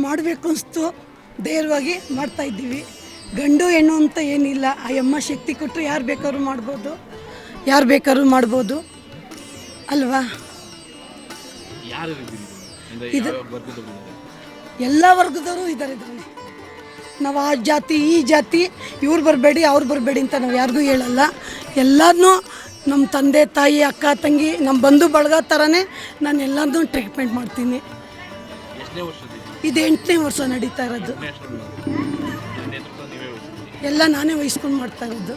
ಮಾಡಬೇಕು ಅನಿಸ್ತು, ಧೈರ್ಯವಾಗಿ ಮಾಡ್ತಾ ಇದ್ದೀವಿ. ಗಂಡು ಹೆಣ್ಣು ಅಂತ ಏನಿಲ್ಲ, ಆ ಅಮ್ಮ ಶಕ್ತಿ ಕೊಟ್ಟರು ಯಾರು ಬೇಕಾದ್ರೂ ಮಾಡ್ಬೋದು ಅಲ್ವಾ. ಇದು ಎಲ್ಲ ವರ್ಗದವರು ಇದ್ದಾರೆ ಇದರಲ್ಲಿ. ನಾವು ಆ ಜಾತಿ ಈ ಜಾತಿ ಇವ್ರು ಬರಬೇಡಿ ಅವ್ರು ಬರಬೇಡಿ ಅಂತ ನಾವು ಯಾರಿಗೂ ಹೇಳಲ್ಲ. ಎಲ್ಲರನ್ನೂ ನಮ್ಮ ತಂದೆ ತಾಯಿ ಅಕ್ಕ ತಂಗಿ ನಮ್ಮ ಬಂಧು ಬಳಗ ಥರನೇ ನಾನು ಎಲ್ಲರನ್ನೂ ಟ್ರೀಟ್ಮೆಂಟ್ ಮಾಡ್ತೀನಿ. ಇದು 8ನೇ ವರ್ಷ ನಡೀತಾ ಇರೋದು. ಎಲ್ಲ ನಾನೇ ವಹಿಸ್ಕೊಂಡು ಮಾಡ್ತಾ ಇರೋದು.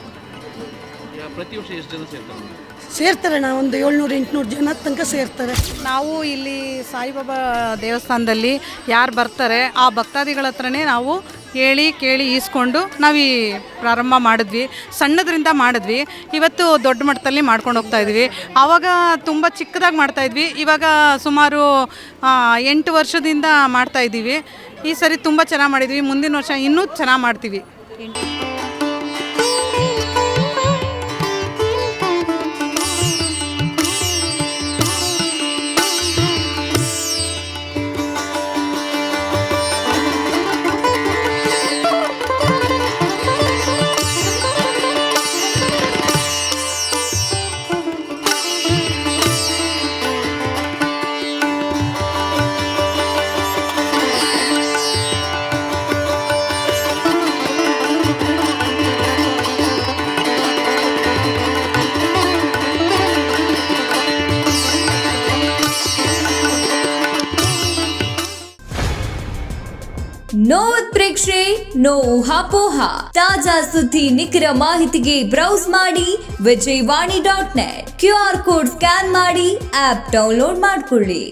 ಸೇರ್ತಾರೆ ನಾವು ಒಂದು 700-800 ಜನ ತನಕ ಸೇರ್ತಾರೆ. ನಾವು ಇಲ್ಲಿ ಸಾಯಿಬಾಬಾ ದೇವಸ್ಥಾನದಲ್ಲಿ ಯಾರು ಬರ್ತಾರೆ ಆ ಭಕ್ತಾದಿಗಳ ಹತ್ರನೇ ನಾವು ಹೇಳಿ ಕೇಳಿ ಈಸ್ಕೊಂಡು ನಾವು ಈ ಪ್ರಾರಂಭ ಮಾಡಿದ್ವಿ. ಸಣ್ಣದರಿಂದ ಮಾಡಿದ್ವಿ, ಇವತ್ತು ದೊಡ್ಡ ಮಟ್ಟದಲ್ಲಿ ಮಾಡ್ಕೊಂಡು ಹೋಗ್ತಾಯಿದ್ವಿ. ಆವಾಗ ತುಂಬ ಚಿಕ್ಕದಾಗಿ ಮಾಡ್ತಾಯಿದ್ವಿ, ಇವಾಗ ಸುಮಾರು 8 ವರ್ಷದಿಂದ ಮಾಡ್ತಾಯಿದ್ದೀವಿ. ಈ ಸರಿ ತುಂಬ ಚೆನ್ನಾಗಿ ಮಾಡಿದ್ವಿ, ಮುಂದಿನ ವರ್ಷ ಇನ್ನೂ ಚೆನ್ನಾಗಿ ಮಾಡ್ತೀವಿ. ನೋ ಉತ್ಪ್ರೇಕ್ಷೆ, ನೋ ಊಹಾಪೋಹ. ತಾಜಾ ಸುದ್ದಿ ನಿಖರ ಮಾಹಿತಿಗೆ ಬ್ರೌಸ್ ಮಾಡಿ vijayvani.net. QR ಕೋಡ್ ಸ್ಕ್ಯಾನ್ ಮಾಡಿ ಆಪ್ ಡೌನ್ಲೋಡ್ ಮಾಡಿಕೊಳ್ಳಿ.